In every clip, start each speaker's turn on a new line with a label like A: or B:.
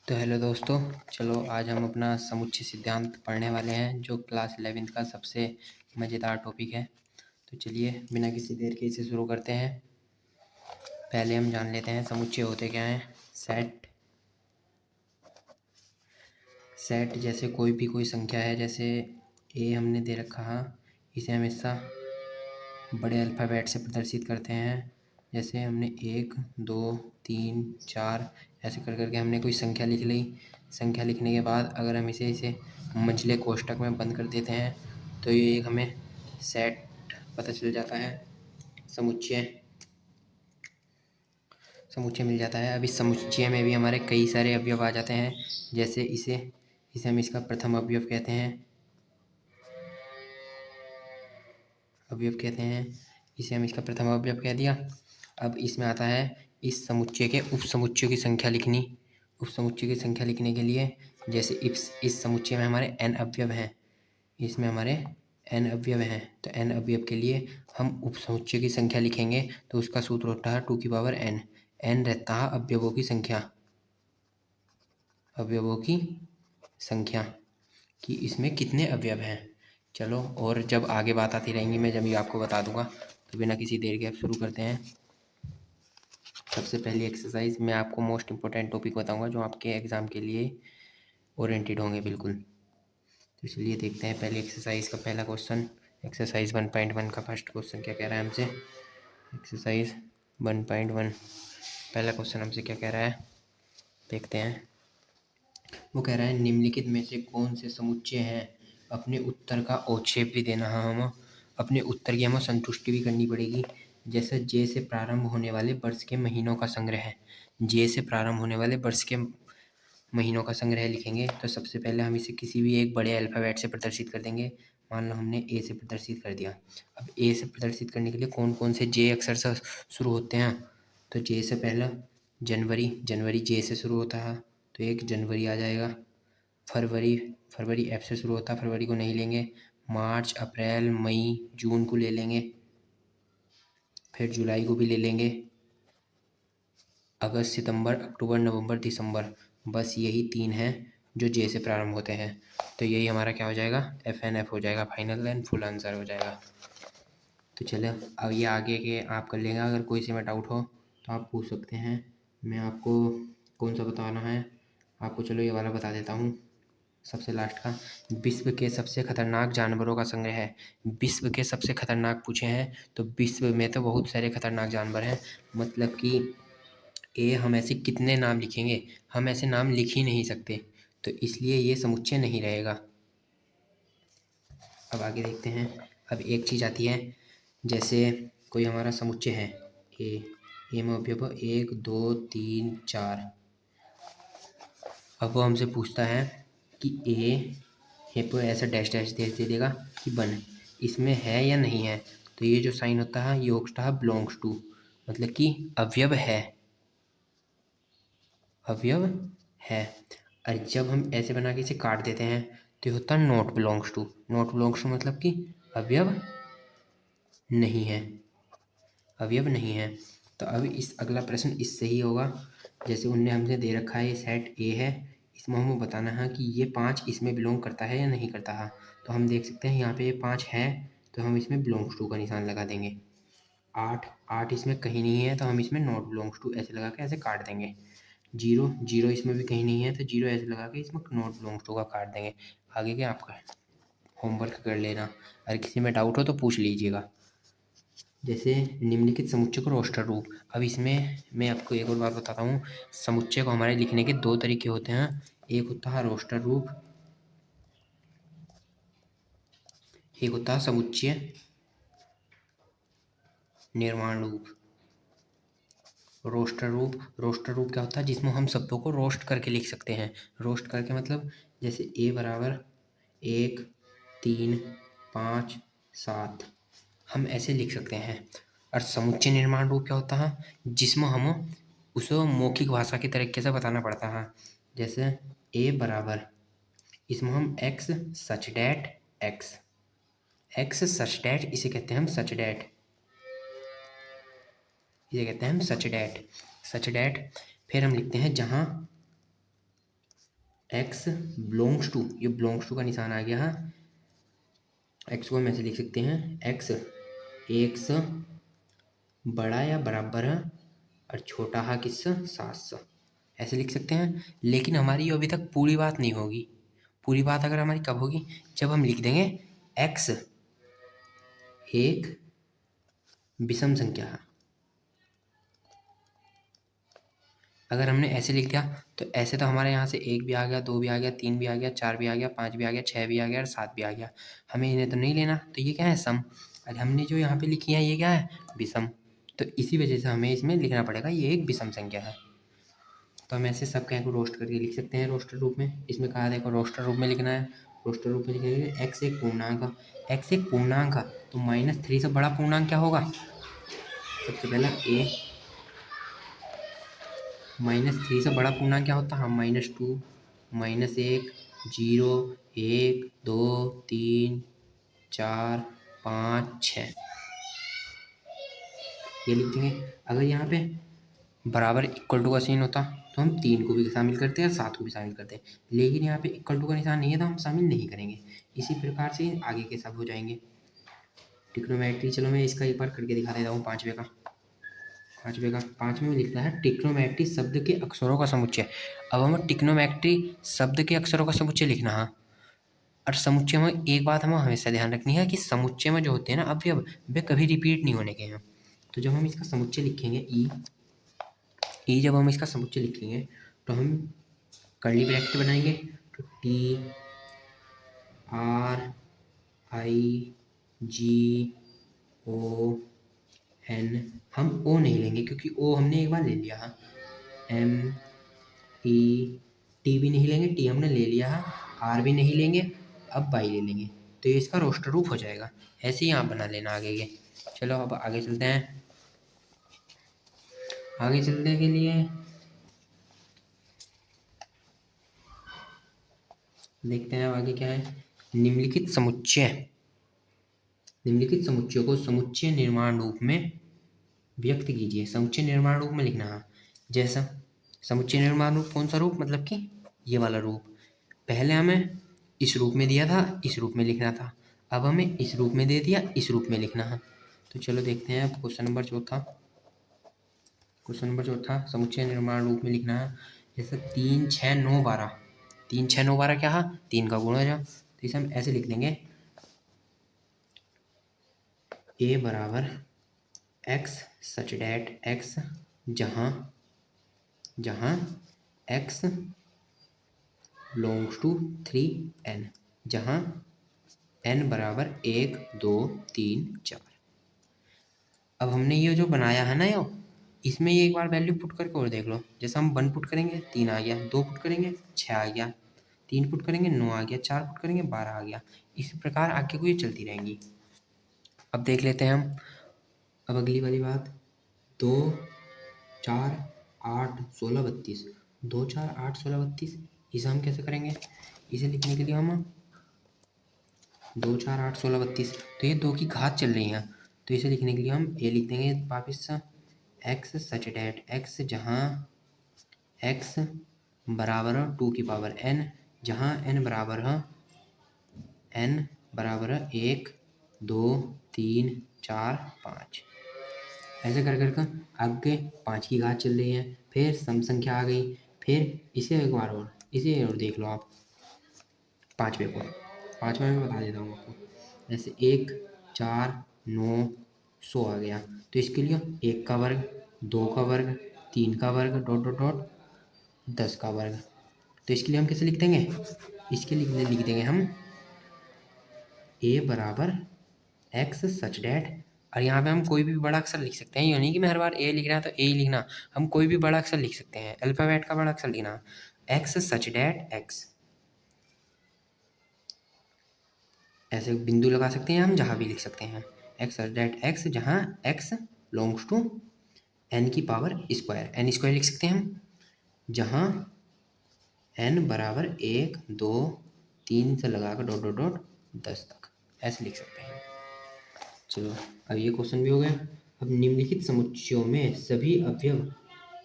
A: तो हेलो दोस्तों, चलो आज हम अपना समुच्चय सिद्धांत पढ़ने वाले हैं जो क्लास 11th का सबसे मज़ेदार टॉपिक है। तो चलिए बिना किसी देर के इसे शुरू करते हैं। पहले हम जान लेते हैं समुच्चय होते क्या हैं। सेट जैसे कोई संख्या है, जैसे ए हमने दे रखा है, इसे हमेशा बड़े अल्फ़ाबेट से प्रदर्शित करते हैं। जैसे हमने 1 2 3 4 ऐसे कर करके हमने कोई संख्या लिख ली। संख्या लिखने के बाद अगर हम इसे मंझले कोष्ठक में बंद कर देते हैं तो ये एक हमें सेट पता चल जाता है, समुच्चय मिल जाता है। अब इस समुच्चय में भी हमारे कई सारे अवयव आ जाते हैं। जैसे इसे हम इसका प्रथम अवयव कहते हैं, इसे हम इसका प्रथम अवयव कह दिया। अब इसमें आता है इस समुच्चय के उपसमुच्चयों की संख्या लिखनी। उपसमुच्चय की संख्या लिखने के लिए जैसे इस समुच्चय में हमारे n अवयव हैं, इसमें हमारे n अवयव हैं, तो n अवयव के लिए हम उपसमुच्चय की संख्या लिखेंगे तो उसका सूत्र होता है 2 की पावर n। n रहता है अवयवों की संख्या कि इसमें कितने अवयव हैं। चलो, और जब आगे बात आती रहेंगी मैं जब भी आपको बता दूंगा। तो बिना किसी देर के अब शुरू करते हैं। सबसे पहली एक्सरसाइज मैं आपको मोस्ट इम्पोर्टेंट टॉपिक बताऊंगा जो आपके एग्ज़ाम के लिए ओरिएंटेड होंगे बिल्कुल। तो चलिए देखते हैं पहली एक्सरसाइज का पहला क्वेश्चन। एक्सरसाइज 1.1 का फर्स्ट क्वेश्चन क्या कह रहा है हमसे। एक्सरसाइज 1.1 पहला क्वेश्चन हमसे क्या कह रहा है, देखते हैं। वो कह रहा है निम्नलिखित में से कौन से समुच्चय हैं। अपने उत्तर का औक्षेप भी देना है, हम अपने उत्तर की हमें संतुष्टि भी करनी पड़ेगी। जैसे जे से प्रारंभ होने वाले वर्ष के महीनों का संग्रह है, जे से प्रारंभ होने वाले वर्ष के महीनों का संग्रह लिखेंगे तो सबसे पहले हम इसे किसी भी एक बड़े अल्फ़ाबेट से प्रदर्शित कर देंगे। मान लो हमने ए से प्रदर्शित कर दिया। अब ए से प्रदर्शित करने के लिए कौन कौन से जे अक्षर से शुरू होते हैं, तो जे से पहला जनवरी जे से शुरू होता है तो एक जनवरी आ जाएगा। फरवरी एफ से शुरू होता है, फरवरी को नहीं लेंगे। मार्च अप्रैल मई जून को ले लेंगे, फिर जुलाई को भी ले लेंगे। अगस्त सितंबर अक्टूबर नवंबर दिसंबर, बस यही 3 हैं जो जे से प्रारंभ होते हैं। तो यही हमारा क्या हो जाएगा, FNF हो जाएगा, फाइनल एंड फुल आंसर हो जाएगा। तो चलो अब ये आगे के आप कर लेंगे। अगर कोई से में डाउट हो तो आप पूछ सकते हैं। मैं आपको कौन सा बताना है आपको, चलो ये वाला बता देता हूँ सबसे लास्ट का। विश्व के सबसे खतरनाक जानवरों का संग्रह है। विश्व के सबसे खतरनाक पूछे हैं तो विश्व में तो बहुत सारे खतरनाक जानवर हैं। मतलब कि हम ऐसे कितने नाम लिखेंगे, हम ऐसे नाम लिख ही नहीं सकते, तो इसलिए ये समुच्चय नहीं रहेगा। अब आगे देखते हैं। अब एक चीज़ आती है, जैसे कोई हमारा समुच्चय है ए में अवयव 1 2 3 4। अब वो हमसे पूछता है कि ए पर ऐसा डैश डैश दे देगा कि बन इसमें है या नहीं है। तो ये जो साइन होता है ये होता है बिलोंग्स टू, मतलब कि अवयव है। और जब हम ऐसे बना के इसे काट देते हैं तो ये होता है नॉट बिलोंग्स टू। मतलब कि अवयव नहीं है, तो अब इस अगला प्रश्न इससे ही होगा। जैसे उनने हमसे दे रखा है ये सेट ए है, इसमें हमें बताना है कि ये 5 इसमें बिलोंग करता है या नहीं करता है। तो हम देख सकते हैं यहाँ पे ये 5 है तो हम इसमें बिलोंग्स टू का निशान लगा देंगे। 8 इसमें कहीं नहीं है तो हम इसमें नॉट बिलोंग्स टू ऐसे लगा के ऐसे काट देंगे। 0 इसमें भी कहीं नहीं है तो 0 ऐसे लगा के इसमें नॉट बिलोंग्स टू का काट देंगे। आगे क्या आपका होमवर्क कर लेना, अगर किसी में डाउट हो तो पूछ लीजिएगा। जैसे निम्नलिखित समुच्चय को रोस्टर रूप। अब इसमें मैं आपको एक और बात बताता हूँ, समुच्चय को हमारे लिखने के 2 तरीके होते हैं। एक होता है रोस्टर रूप, एक होता है समुच्चय निर्माण रूप। रोस्टर रूप क्या होता है, जिसमें हम शब्दों को रोस्ट करके लिख सकते हैं। रोस्ट करके मतलब जैसे ए बराबर 1 3 5 7 हम ऐसे लिख सकते हैं। और समुच्चय निर्माण रूप क्या होता है, जिसमें हम उसे मौखिक भाषा के तरीके से बताना पड़ता है। जैसे ए बराबर, इसमें हम एक्स सच डैट इसे कहते हैं हम सच डैट। फिर हम लिखते हैं जहाँ एक्स बिलोंग्स टू, ये बिलोंग्स टू का निशान आ गया। हाँ, एक्स को हम ऐसे लिख सकते हैं, एक्स एक से बड़ा या बराबर है और छोटा है किससे, 7 से, ऐसे लिख सकते हैं। लेकिन हमारी ये अभी तक पूरी बात नहीं होगी। पूरी बात अगर हमारी कब होगी, जब हम लिख देंगे एक्स एक विषम संख्या है। अगर हमने ऐसे लिख दिया तो ऐसे तो हमारे यहाँ से 1 भी आ गया, 2 भी आ गया, 3 भी आ गया, 4 भी आ गया, 5 भी आ गया, 6 भी आ गया और 7 भी आ गया। हमें इन्हें तो नहीं लेना, तो ये क्या है, सम। और हमने जो यहाँ पे लिखी है ये क्या है, विषम। तो इसी वजह से हमें इसमें लिखना पड़ेगा ये एक विषम संख्या है। तो हम ऐसे सब क्या को रोस्ट करके लिख सकते हैं रोस्टर रूप में। इसमें कहा देखो रोस्टर रूप में लिखना है। रोस्टर रूप में लिखेंगे एक्स एक पूर्णांक, एक्स एक पूर्णांक तो -3 से बड़ा पूर्णांक क्या होगा, सबसे पहला ए। -3 से बड़ा पूर्णांक क्या होता है, -2, -1, 0, 1, 2, 3, 4, 5, 6, ये लिख देंगे। अगर यहाँ पे बराबर इक्वल टू का साइन होता तो हम 3 को भी शामिल करते हैं और 7 को भी शामिल करते हैं, लेकिन यहाँ पे इक्वल टू का निशान नहीं है तो हम शामिल नहीं करेंगे। इसी प्रकार से आगे के सब हो जाएंगे। ट्रिग्नोमेट्री, चलो मैं इसका एक बार करके दिखा देता हूँ। पाँचवें में लिखता है ट्रिग्नोमेट्री शब्द के अक्षरों का समुच्चय। अब हमें ट्रिग्नोमेट्री शब्द के अक्षरों का समुच्चय लिखना है। और समुच्चय में एक बात हमें हमेशा ध्यान रखनी है कि समुच्चय में जो होते हैं ना अवयव, वे कभी रिपीट नहीं होने के हैं। तो जब हम इसका समुच्चय लिखेंगे जब हम इसका समुच्चय लिखेंगे तो हम कर्ली ब्रैकेट बनाएंगे। तो TRIG ON, हम ओ नहीं लेंगे क्योंकि ओ हमने एक बार ले लिया है। ME, टी भी नहीं लेंगे, टी हमने ले लिया है। आर भी नहीं लेंगे, अब बाई ले लेंगे। तो ये इसका रोस्टर रूप हो जाएगा। ऐसे ही आप बना लेना आगे के। चलो अब आगे चलते हैं। आगे चलने के लिए देखते हैं अब आगे क्या है। निम्नलिखित समुच्चयों को समुच्चय निर्माण रूप में व्यक्त कीजिए। समुच्चय निर्माण रूप में लिखना है। जैसा समुच्चय निर्माण रूप कौन सा रूप, मतलब कि ये वाला रूप। पहले हमें इस रूप में दिया था, इस रूप में लिखना था। अब हमें इस रूप में दे दिया, इस रूप में लिखना है। तो चलो देखते हैं। अब क्वेश्चन नंबर चौथा समुच्चय निर्माण रूप में लिखना है। जैसे 3, 6, 9, 12। 3, 6, 9, 12 क्या है, 3 का गुण हो जा। तो इसे हम ऐसे लिख देंगे, ए बराबर एक्स सच डैट एक्स जहाँ एक्स बिलोंग्स टू 3n, जहाँ n बराबर 1, 2, 3, 4। अब हमने ये जो बनाया है ना इसमें ये एक बार वैल्यू पुट करके और देख लो। जैसे हम 1 पुट करेंगे 3 आ गया, 2 पुट करेंगे 6 आ गया, 3 पुट करेंगे 9 आ गया, 4 पुट करेंगे 12 आ गया। इसी प्रकार आगे को ये चलती रहेंगी। अब देख लेते हैं हम अब अगली वाली बात। 2, 4, 8, 16, 32। 2, 4, 8, 16, 32 इसे हम कैसे करेंगे। इसे लिखने के लिए हम 2, 4, 8, 16, 32, तो ये 2 की घात चल रही है। तो इसे लिखने के लिए हम ए लिख देंगे वापिस से, एक्स सच डैट एक्स जहाँ एक्स बराबर है 2 की पावर n, जहाँ n बराबर है 1, 2, 3, 4, 5। ऐसे कर कर आगे 5 की घात चल रही है, फिर सम संख्या आ गई। फिर इसे एक बार और इसे और देख लो आप। पाँचवें में बता देता हूँ आपको। जैसे 1, 4, 9, 100 आ गया। तो इसके लिए 1 का वर्ग, 2 का वर्ग, 3 का वर्ग, डॉट डॉट डॉट 10 का वर्ग। तो इसके लिए हम कैसे लिख देंगे, इसके लिए लिख देंगे हम ए बराबर एक्स सच डैट। और यहाँ पे हम कोई भी बड़ा अक्षर लिख सकते हैं। ये नहीं कि मैं हर बार ए लिख रहा है तो ए ही लिखना। हम कोई भी बड़ा अक्षर लिख सकते हैं, अल्फ़ाबेट का बड़ा अक्षर लिखना। एक्स सच डैट एक्स, ऐसे बिंदु लगा सकते हैं हम, जहाँ भी लिख सकते हैं। एक्स सच डैट एक्स जहाँ एक्स बिलोंग्स टू n की पावर स्क्वायर, n स्क्वायर लिख सकते हैं हम, जहाँ n बराबर 1, 2, 3 से लगाकर डॉट डॉट डॉट 10 तक, ऐसे लिख सकते हैं। चलो अब ये क्वेश्चन भी हो गया। अब निम्नलिखित समुच्चयों में सभी अवयव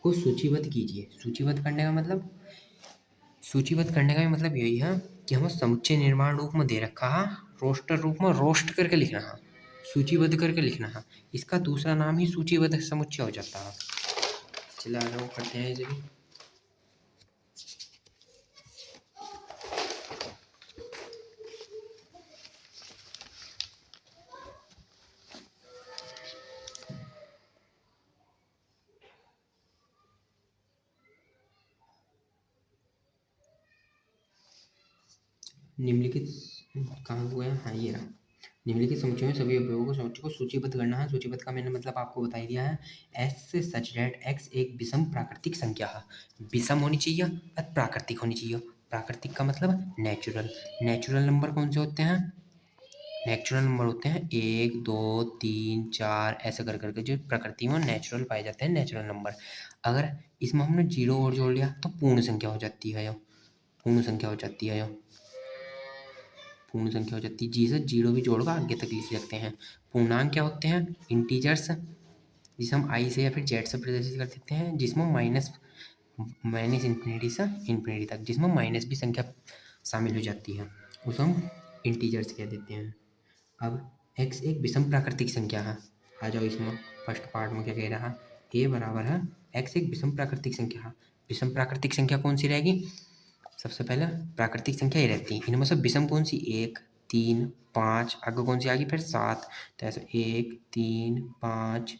A: को सूचीबद्ध कीजिए। सूचीबद्ध करने का मतलब सूचीबद्ध करने का भी मतलब यही है कि हमें समुच्चय निर्माण रूप में दे रखा है, रोस्टर रूप में रोस्ट करके लिखना है, सूचीबद्ध करके लिखना है। इसका दूसरा नाम ही सूचीबद्ध समुच्चय हो जाता है। चलिए आ जाओ, करते हैं इसे भी। निम्नलिखित कहाँ हुआ है, हाँ ये रहा। निम्नलिखित समुच्चयों में सभी अवयवों को समुच्चय को सूचीबद्ध करना है। सूचीबद्ध का मैंने मतलब आपको बता ही दिया है। एक्स सच डेट एक्स एक विषम प्राकृतिक संख्या है। विषम होनी चाहिए और प्राकृतिक होनी चाहिए। प्राकृतिक का मतलब नेचुरल। नेचुरल नंबर कौन से होते हैं? नेचुरल नंबर होते हैं 1 2 3 4 ऐसे कर करके जो प्रकृति में नेचुरल पाए जाते हैं नेचुरल नंबर। अगर इसमें हमने जीरो और जोड़ लिया तो पूर्ण संख्या हो जाती है। पूर्ण संख्या हो जाती है। पूर्ण संख्या हो जाती है। जी से जीरो भी जोड़कर आगे तक लिख सकते हैं। पूर्णांक क्या होते हैं? इंटीजर्स, जिसे हम आई से या फिर जेड से प्रदर्शित कर देते हैं, जिसमें माइनस माइनस इन्फिनिटी से इन्फिनिटी तक, जिसमें माइनस भी संख्या शामिल हो जाती है, उसे हम इंटीजर्स कह देते हैं। अब एक्स एक विषम प्राकृतिक संख्या है। आ जाओ इसमें फर्स्ट पार्ट में क्या कह रहा है? ए बराबर है एक्स एक विषम प्राकृतिक संख्या है। विषम प्राकृतिक संख्या कौन सी रहेगी? सबसे पहले प्राकृतिक संख्या ही रहती है। इनमें से विषम कौन सी? 1 3 5, आगे कौन सी आएगी फिर? 7। तो ऐसे 1 3 5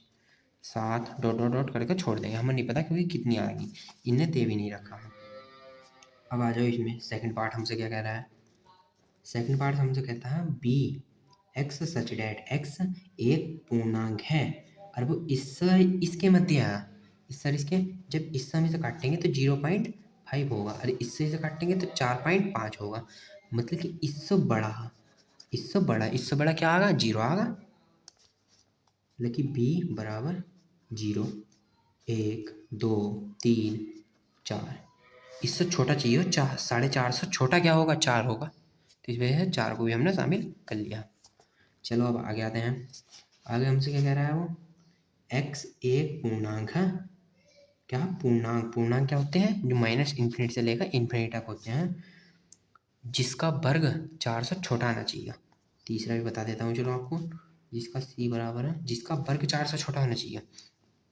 A: 7 डॉट डॉट डॉट करके छोड़ देंगे, हमें नहीं पता क्योंकि कितनी आएगी, इन्हें दे भी नहीं रखा है। अब आ जाओ इसमें सेकंड पार्ट हमसे क्या कह रहा है? सेकंड पार्ट हमसे कहता है बी एक्स सच डेट एक्स एक पूर्णांक है और वो इसके मध्य है। इसके जब इस समय से काटेंगे तो 0.5 होगा और इससे से काटेंगे तो 4.5 होगा। मतलब कि इससे बड़ा, इससे बड़ा क्या आएगा? 0 आएगा। मतलब कि बी बराबर 0 1 2 3 4। इससे छोटा चाहिए, 4.5 से छोटा क्या होगा? 4 होगा। तो इस वजह से 4 को भी हमने शामिल कर लिया। चलो अब आगे आते हैं। आगे हमसे क्या कह रहा है? वो एक्स एक पूर्णांक है। क्या? पूर्णांक। पूर्णांक क्या होते हैं? जो माइनस इन्फिनिटी से लेकर इन्फिनिटी तक होते हैं, जिसका वर्ग 4 से छोटा आना चाहिए। तीसरा भी बता देता हूँ चलो आपको, जिसका सी बराबर है, जिसका वर्ग 4 से छोटा होना चाहिए।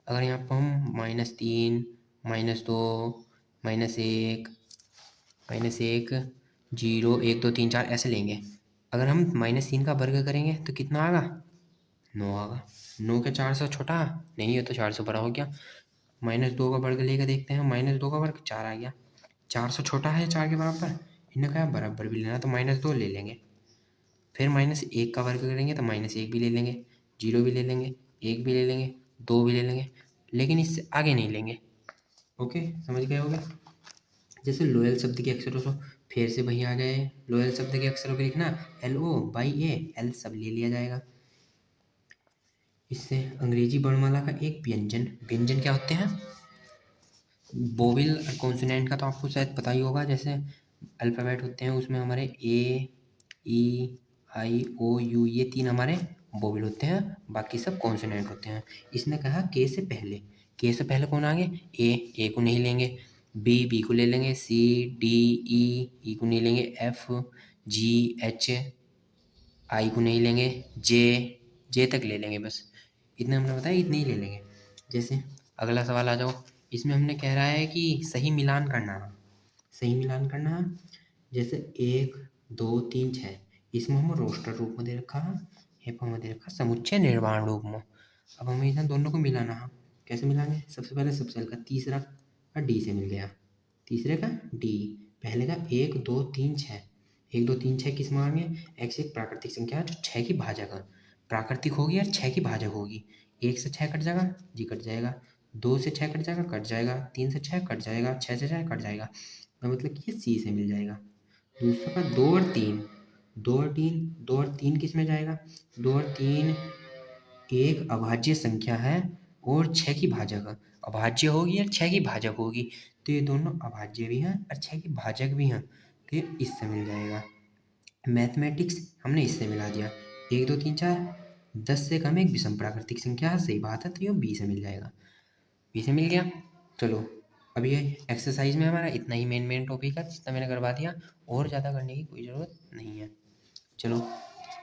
A: अगर यहाँ पर हम -3 -2 -1 0 1 2 3 4 ऐसे लेंगे। अगर हम -3 का वर्ग करेंगे तो कितना आएगा? 9 आएगा। 9 क्या 4 से छोटा? नहीं है, तो 4 से बड़ा हो गया। -2 का वर्ग लेकर देखते हैं, -2 का वर्ग 4 आ गया। 4 से छोटा है 4 के बराबर, इन्हें कहा बराबर भी लेना तो -2 ले लेंगे। फिर -1 का वर्ग करेंगे तो -1 भी ले लेंगे, 0 भी ले लेंगे, 1 भी ले लेंगे, 2 भी ले लेंगे, लेकिन इससे आगे नहीं लेंगे। ओके, समझ गए होगे? जैसे लोयल शब्द के अक्षरों से फिर से वही आ गए। लोयल शब्द के अक्षरों को लिखना LO/A, एल सब ले लिया जाएगा। इससे अंग्रेजी वर्णमाला का एक व्यंजन, व्यंजन क्या होते हैं? वोवेल कॉन्सोनेंट का तो आपको शायद पता ही होगा। जैसे अल्फ़ाबेट होते हैं, उसमें हमारे ए ई आई ओ यू ये 3 हमारे वोवेल होते हैं, बाकी सब कॉन्सोनेंट होते हैं। इसने कहा के से पहले, के से पहले कौन आगे? ए को नहीं लेंगे, बी को ले लेंगे, सी डी ई को नहीं लेंगे, एफ जी एच आई को नहीं लेंगे, जे तक ले लेंगे, बस इतने हमने बताया, इतने ही ले लेंगे। जैसे अगला सवाल आ जाओ। इसमें हमने कह रहा है कि सही मिलान करना है। सही मिलान करना है। जैसे 1 2 3 6, इसमें हम रोस्टर रूप में दे रखा है, यहाँ पर हमें दे रखा समुच्चय निर्माण रूप में। अब हमें इन दोनों को मिलाना है। कैसे मिलाएंगे? सबसे पहले सबसे हल्का तीसरा का डी से मिल गया, तीसरे का डी, पहले का 1 2 3 6। 1 2 3 6 किस में आएंगे? एक्स एक प्राकृतिक संख्या है जो 6 की भाजक है। प्राकृतिक होगी और 6 की भाजक होगी। 1 से 6 कट जाएगा, जी कट जाएगा। 2 से 6 कट जाएगा, कट जाएगा। 3 से 6 कट जाएगा, 6 से 6 कट जाएगा। तो मतलब कि ये सी से मिल जाएगा। दूसरा का 2 और 3, 2 और 3 किस में जाएगा? 2 और 3 एक अभाज्य संख्या है और 6 की भाजक है। अभाज्य होगी और 6 की भाजक होगी, तो ये दोनों अभाज्य भी हैं और 6 की भाजक भी हैं, तो ये इससे मिल जाएगा। मैथमेटिक्स हमने इससे मिला दिया। 1 2 3 4 10 से कम एक विषम प्राकृतिक संख्या है, सही बात है, तो ये बी से मिल जाएगा। बी से मिल गया। चलो अब ये एक्सरसाइज में हमारा इतना ही मेन टॉपिक है, जितना मैंने करवा दिया, और ज़्यादा करने की कोई ज़रूरत नहीं है। चलो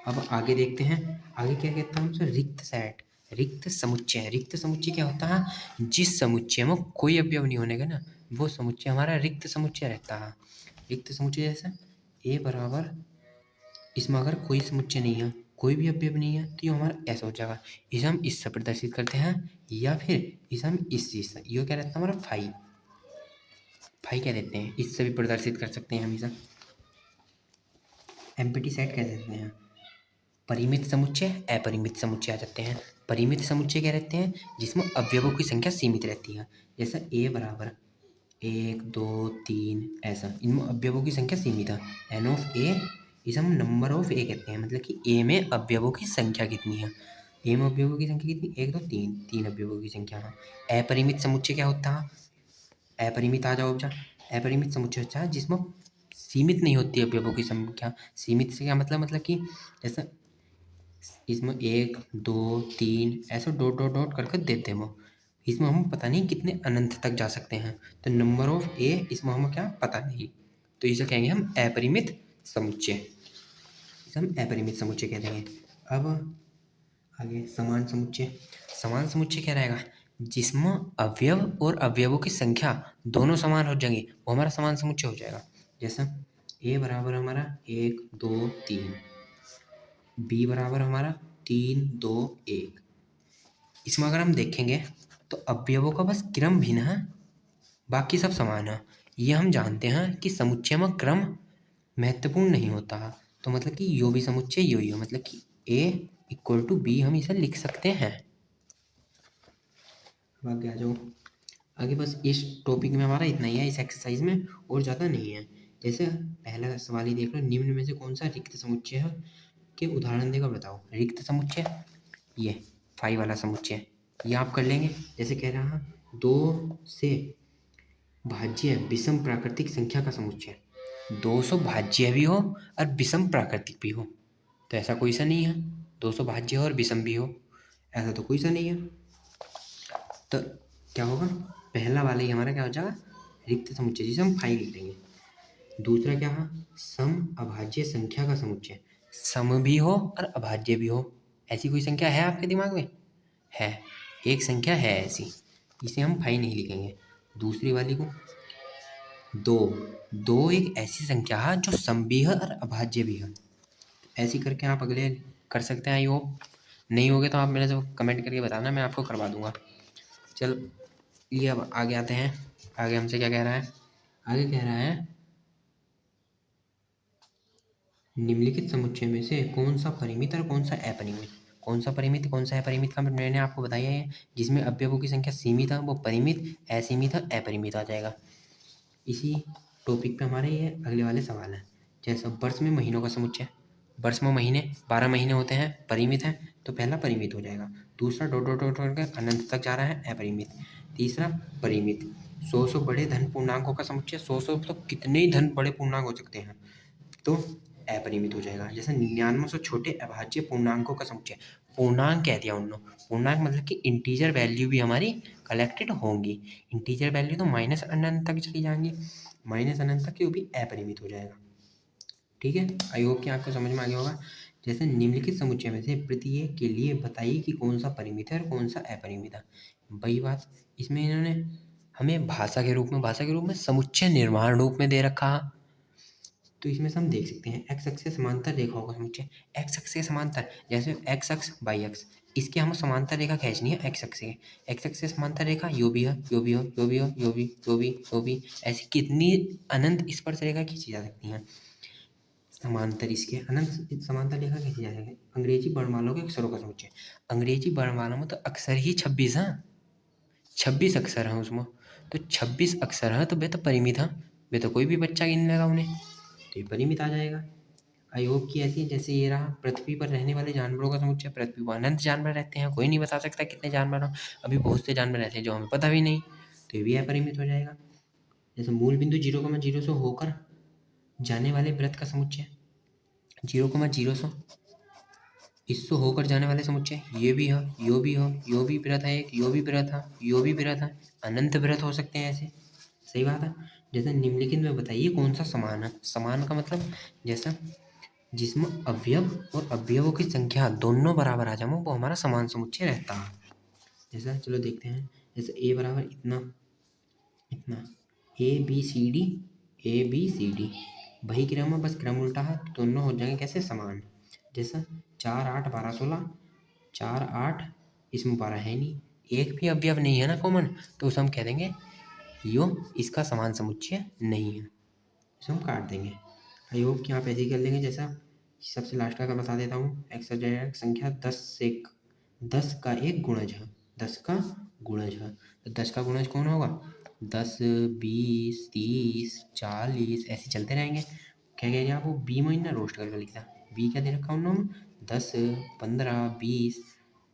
A: अब आगे देखते हैं। आगे क्या कहता है हमसे, रिक्त सेट, रिक्त समुच्चय। रिक्त समुच्चय क्या होता है, जिस समुच्चय में कोई अवयव नहीं होने का ना, वो समुच्चय हमारा रिक्त समुच्चय रहता है। रिक्त समुच्चय जैसे ए बराबर, इसमें अगर कोई समुच्चय नहीं है, कोई भी अवयव नहीं है, तो ये हमारा ऐसा हो जाएगा। इसे हम इससे प्रदर्शित करते हैं, या फिर इसे हम इस चीज़ से, ये क्या रहता है हमारा फाई, फाई क्या देते हैं, इससे भी प्रदर्शित कर सकते हैं हमेशा। एम्प्टी सेट कह देते हैं। परिमित समुच्चय, अपरिमित समुच्चय आ जाते हैं। परिमित समुच्चय क्या रहते हैं, जिसमें अवयवों की संख्या सीमित रहती है। जैसे ए बराबर 1 2 3 ऐसा, इनमें अवयवों की संख्या सीमित है। एन ऑफ ए, इसे हम नंबर ऑफ ए कहते हैं, मतलब कि ए में अवयवों की संख्या कितनी है। ए में अवयवों की संख्या कितनी, 1 2 3, 3 अवयवों की संख्या है। अपरिमित समुच्चय क्या होता है, अपरिमित आ जाओ बच्चा। अपरिमित समुच्चय होता है जिसमें सीमित नहीं होती अवयवों की संख्या। सीमित से क्या मतलब कि जैसे इसमें 1 2 3 ऐसे डॉट डॉट डॉट करके देते हैं वो, इसमें हम पता नहीं कितने अनंत तक जा सकते हैं, तो नंबर ऑफ ए इसमें हमें क्या पता नहीं, तो इसे कहेंगे हम अपरिमित समुच्चय। इसे हम अपरिमित समुच्चय कह देंगे। अब आगे समान समुच्चय। समान समुच्चय क्या रहेगा, जिसमें अवयव और अवयवों की संख्या दोनों समान हो जाएंगी, वो हमारा समान समुच्चय हो जाएगा। जैसे ए बराबर हमारा 1 2 3, बी बराबर हमारा 3 2 1। इसमें अगर हम देखेंगे तो अवयवों का बस क्रम भिन्न है, बाकी सब समान है। ये हम जानते हैं कि समुच्चय में क्रम महत्वपूर्ण नहीं होता, तो मतलब कि यो भी समुच्चय यो ही हो, मतलब कि ए इक्वल टू बी हम इसे लिख सकते हैं। अब आगे आ जाओ। आगे बस इस टॉपिक में हमारा इतना ही है, इस एक्सरसाइज में और ज़्यादा नहीं है। जैसे पहला सवाल ही देख लो, निम्न में से कौन सा रिक्त समुच्चय है के उदाहरण देकर बताओ। रिक्त समुच्चय, ये फाई वाला समुच्चय, ये आप कर लेंगे। जैसे कह रहा है 2 से भाज्य विषम प्राकृतिक संख्या का समुच्चय, 200 भाज्य भी हो और विषम प्राकृतिक भी हो, तो ऐसा कोई सा नहीं है। 200 भाज्य हो और विषम भी हो, ऐसा तो कोई सा नहीं है। तो क्या होगा, पहला वाला ही हमारा क्या हो जाएगा, रिक्त समुच्चय, जिसे हम फाई लिख देंगे। दूसरा क्या है, सम अभाज्य संख्या का समुच्चय, सम भी हो और अभाज्य भी हो। ऐसी कोई संख्या है आपके दिमाग में, है, एक संख्या है ऐसी, इसे हम फाई नहीं लिखेंगे। दूसरी वाली को दो, दो एक ऐसी संख्या है जो सम भी है और अभाज्य भी है। ऐसी करके आप अगले कर सकते हैं। आई होप, नहीं होगे तो आप मेरे से कमेंट करके बताना, मैं आपको करवा दूंगा। चल ये अब आगे आते हैं। आगे हमसे क्या कह रहा है, आगे कह रहा है निम्नलिखित समुच्चय में से कौन सा परिमित और कौन सा अपरिमित। कौन सा परिमित कौन सा अपरिमित का मैंने आपको बताया है। जिसमें अवयवों की संख्या सीमित है वो परिमित, असीमित है अपरिमित आ जाएगा। इसी टॉपिक पे हमारे ये अगले वाले सवाल हैं। जैसे वर्ष में महीनों का समुच्चय, वर्ष में महीने 12 महीने होते हैं, परिमित हैं, तो पहला परिमित हो जाएगा। दूसरा डॉट डॉट डॉट करके अनंत तक जा रहा है, अपरिमित। तीसरा परिमित, 100 बड़े धन पूर्णांकों का समुच्चय, 100 तो कितने ही धन बड़े पूर्णांक हो सकते हैं, तो अपरिमित हो जाएगा। जैसे 99 छोटे अभाज्य पूर्णांकों का समुच्चय, पूर्णांक कह दिया उन्होंने, पूर्णांक मतलब कि इंटीजर वैल्यू भी हमारी कलेक्टेड होंगी। इंटीजर वैल्यू तो माइनस अनंत तक चली जाएंगी, माइनस अनंत तक, वो भी अपरिमित हो जाएगा। ठीक है, आई होप कि आपको समझ में आ गया होगा। जैसे निम्नलिखित समुच्चय में से प्रत्येक के लिए बताइए कि कौन सा परिमित है और कौन सा अपरिमित है। वही बात, इसमें इन्होंने हमें भाषा के रूप में समुच्चय निर्माण रूप में दे रखा है। तो इसमें से हम देख सकते हैं एक्स अक्ष से समांतर रेखाओं का समुच्चय, एक्स अक्ष से समांतर, जैसे एक्स अक्ष वाई अक्ष, इसके हमें समांतर रेखा खींचनी है एक्स अक्ष से। एक्स अक्ष से समांतर रेखा यो भी है, यो भी हो, यो भी हो, यो भी, यो भी, यो भी, ऐसी कितनी अनंत स्पर्श रेखा खींची जा सकती हैं। समांतर इसके अनंत समांतर रेखा खींची जा सकती है। अंग्रेजी वर्णमालाओं के अक्षरों का समुच्चय, अंग्रेजी वर्णमाला में तो अक्षर ही 26 हैं, 26 अक्षर हैं उसमें, तो 26 अक्षर हैं, तो वे तो परिमित हैं, वे तो कोई भी बच्चा गिन लेगा उन्हें, तो ये परिमित आ जाएगा। अयोग की ऐसी, जैसे ये रहा पृथ्वी पर रहने वाले जानवरों का समुच्चय, पृथ्वी पर अनंत जानवर रहते हैं, कोई नहीं बता सकता कितने जानवर हों, अभी बहुत से जानवर ऐसे हैं जो हमें पता भी नहीं, तो ये भी अपरिमित हो जाएगा। जैसे मूल बिंदु 0,0 से होकर जाने वाले वृत्त का समुच्चय, 0,0 इससे होकर जाने वाले समुच्चय, ये भी है, यो भी हो, यो भी वृत्त है एक, यो भी वृत्त है, यो भी वृत्त है, अनंत वृत्त हो सकते हैं ऐसे। सही बात है। जैसे निम्नलिखित में बताइए कौन सा समान है। समान का मतलब जैसा जिसमें अवयव और अवयवों की संख्या दोनों बराबर आ जाए वो हमारा समान समुच्चय रहता है। जैसा चलो देखते हैं, जैसे ए बराबर इतना इतना, ए बी सी डी वही क्रम है, बस क्रम उल्टा है, तो दोनों हो जाएंगे कैसे समान। जैसा 4 8 12 16, 4 8 इसमें 12 है नहीं, एक भी अवयव नहीं है ना कॉमन, तो उसे हम कह देंगे यो इसका समान समुच्चय नहीं है, इसे हम काट देंगे। आई होप कि आप ऐसे ही कर लेंगे। जैसा सबसे लास्ट का बता देता हूँ, एक्स संख्या 10 का एक गुणज है, 10 का गुणज है, तो 10 का गुणज कौन होगा, 10 20 30 40 ऐसे चलते रहेंगे। क्या कहेंगे आप, वो बी में ना रोस्ट करके लिखता, बी क्या दे रखा उन्होंने 10 15 20,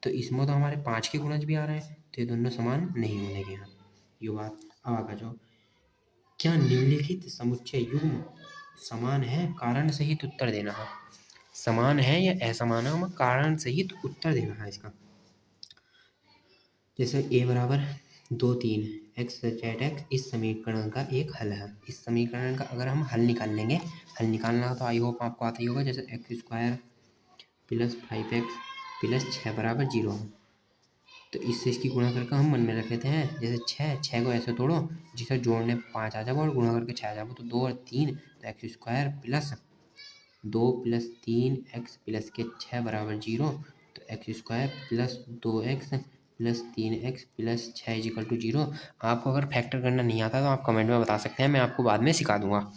A: तो इसमें तो हमारे 5 के गुणज भी आ रहे हैं, तो ये दोनों समान नहीं होने के हैं। ये बात अब आगे जाओ, क्या निम्नलिखित समुच्चय युग्म समान है, कारण सहित उत्तर देना है। समान है या असमान है, हमें कारण सहित उत्तर देना है इसका। जैसे ए बराबर 2 3 एक्स जेड एक्स इस समीकरण का एक हल है। इस समीकरण का अगर हम हल निकाल लेंगे, हल निकालना तो आई होप आपको आता ही होगा। जैसे x square plus 5x plus 6 बराबर 0 है, तो इससे इसकी गुणा करके हम मन में रख लेते हैं। जैसे 6 को ऐसे तोड़ो जिसे जोड़ने 5 आ जाएगा और गुणा करके 6 आ जाएगा, तो 2 और 3, तो x square plus 2 plus 3 x plus के 6 बराबर 0, तो x square plus 2x plus 3x plus 6 equal to 0। आपको अगर फैक्टर करना नहीं आता तो आप कमेंट में बता सकते हैं, मैं आपको बाद में सिखा दूंगा।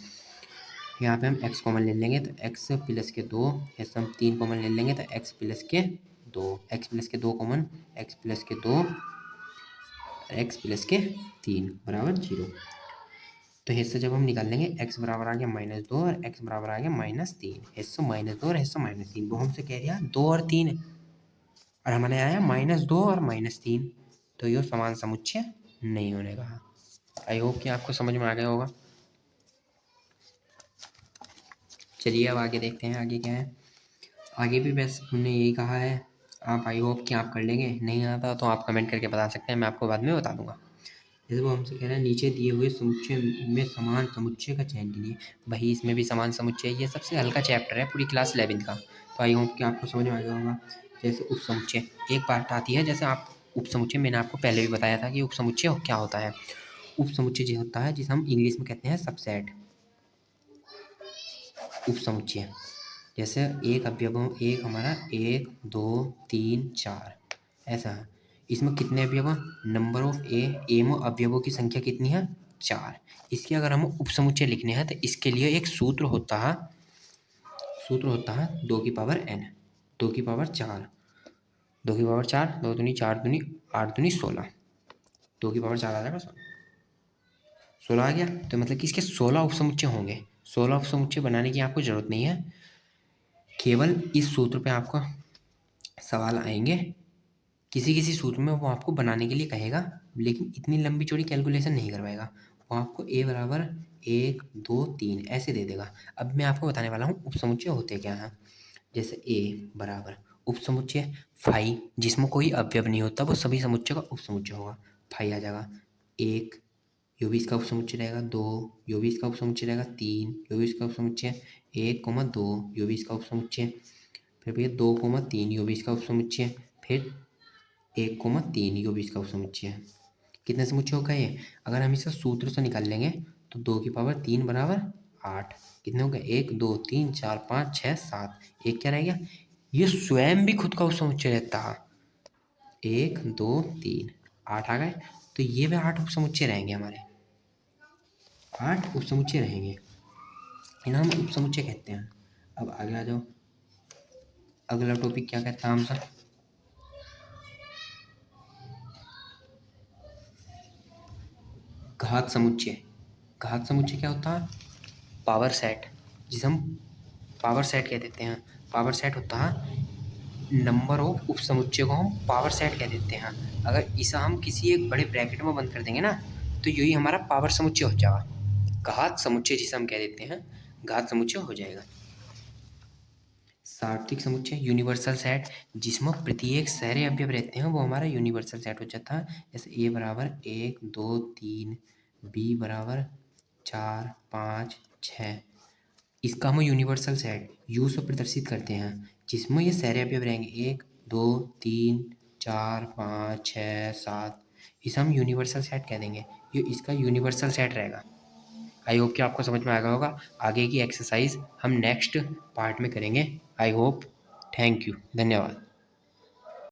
A: यहाँ पे हम x कॉमन ले लेंगे तो x प्लस के 2, ऐसे हम 3 कॉमन ले लेंगे तो x प्लस के 2, x प्लस के 2 कॉमन, x प्लस के 2 x प्लस के 3 बराबर 0। तो हिस्सा जब हम निकाल लेंगे, x बराबर आ गया -2 और x बराबर आ गया -3, हिस्सा -2 और हिस्सा -3, वो हमसे कह दिया 2 और 3 और हमारे आया -2 और -3, तो ये समान समुच्चय नहीं होने का। आई होप कि आपको समझ में आ गया होगा। चलिए अब आगे देखते हैं आगे क्या है। आगे भी बस हमने यही कहा है, आप आई होप कि आप कर लेंगे। नहीं आता तो आप कमेंट करके बता सकते हैं, मैं आपको बाद में बता दूंगा। जैसे वो हमसे कह रहा है नीचे दिए हुए समुच्चय में समान समुच्चय का चयन कीजिए। भाई इसमें भी समान समुच्चय, ये सबसे हल्का चैप्टर है पूरी क्लास 11 का, तो आई होप कि आपको समझ में आ गया होगा। जैसे उप समुच्चय एक बात आती है, जैसे आप उप समुच्चय, मैंने आपको पहले भी बताया था कि उप समुच्चय क्या होता है। उप समुच्चय जो होता है जिसे हम इंग्लिश में कहते हैं सबसेट। उप समुच्चय जैसे एक अवयवों, एक हमारा 1 2 3 4 ऐसा है, इसमें कितने अवयव हैं, नंबर ऑफ ए में अवयवों की संख्या कितनी है, 4। इसके अगर हम उपसमुच्चय लिखने हैं तो इसके लिए एक सूत्र होता है 2 की पावर n, 2 की पावर 4, 2 की पावर 4, 2 दूनी 4 दूनी 8 दूनी 16, 2 की पावर 4 आ जाएगा 16 आ गया। तो मतलब कि इसके 16 उपसमुच्चय होंगे। 16 उपसमुच्चय बनाने की आपको जरूरत नहीं है, केवल इस सूत्र पे आपको सवाल आएंगे। किसी किसी सूत्र में वो आपको बनाने के लिए कहेगा, लेकिन इतनी लंबी चौड़ी कैलकुलेशन नहीं करवाएगा। वो आपको a बराबर 1 2 3 ऐसे दे देगा। अब मैं आपको बताने वाला हूँ उपसमुच्चय होते क्या हैं। जैसे a बराबर उपसमुच्चय फाई, जिसमें कोई अवयव नहीं होता वो सभी समुच्चय का उपसमुच्चय होगा, फाई आ जाएगा। 1 यो भी इसका उपसमुच्चय रहेगा, 2 यो भी इसका उपसमुच्चय रहेगा, 3 यो भी इसका उपसमुच्चय, 1 2 यो भी इसका उपसमुच्चय, फिर भैया 2 3 यो भी इसका उपसमुच्चय, फिर 1 3 यो भी इसका उपसमुच्चय है। कितने समुच्चय होगा ये, अगर हम इसे सूत्र से निकाल लेंगे तो 2 की पावर 3 बराबर 8, कितने हो गए 1 2 3 4 5 6 7, एक क्या रह गया, ये स्वयं भी खुद का उपसमुच्चय रहता है। 1 2 3 8 आ गए, तो ये भी 8 उपसमुच्चय रहेंगे हमारे, 8 उपसमुच्चय रहेंगे, इन्हें हम उपसमुच्चय कहते हैं। अब आगे आ जाओ, अगला टॉपिक क्या कहता है हमसे, घात समुच्चय। घात समुच्चय क्या होता है, पावर सेट, जिसे हम पावर सेट कह देते हैं। पावर सेट होता है नंबर ऑफ उपसमुच्चय को हम पावर सेट कह देते हैं। अगर इसे हम किसी एक बड़े ब्रैकेट में बंद कर देंगे ना, तो यही हमारा पावर समुच्चय हो जाएगा। घात समुच्चय जिसे हम कह देते हैं, घात समुच्चय हो जाएगा। सार्वत्रिक समुच्चय यूनिवर्सल सेट, जिसमें प्रत्येक सारे अवयव रहते हैं वो हमारा यूनिवर्सल सेट हो जाता है। जैसे a बराबर 1 2 3 बी बराबर 4 5 6। इसका हम यूनिवर्सल सेट यू से प्रदर्शित करते हैं, जिसमें ये सारे अवयव रहेंगे 1 2 3 4 5 6 7। इसे हम यूनिवर्सल सेट कह देंगे, ये इसका यूनिवर्सल सेट रहेगा। आई होप कि आपको समझ में आ गया होगा। आगे की एक्सरसाइज हम नेक्स्ट पार्ट में करेंगे। I hope. थैंक यू, धन्यवाद।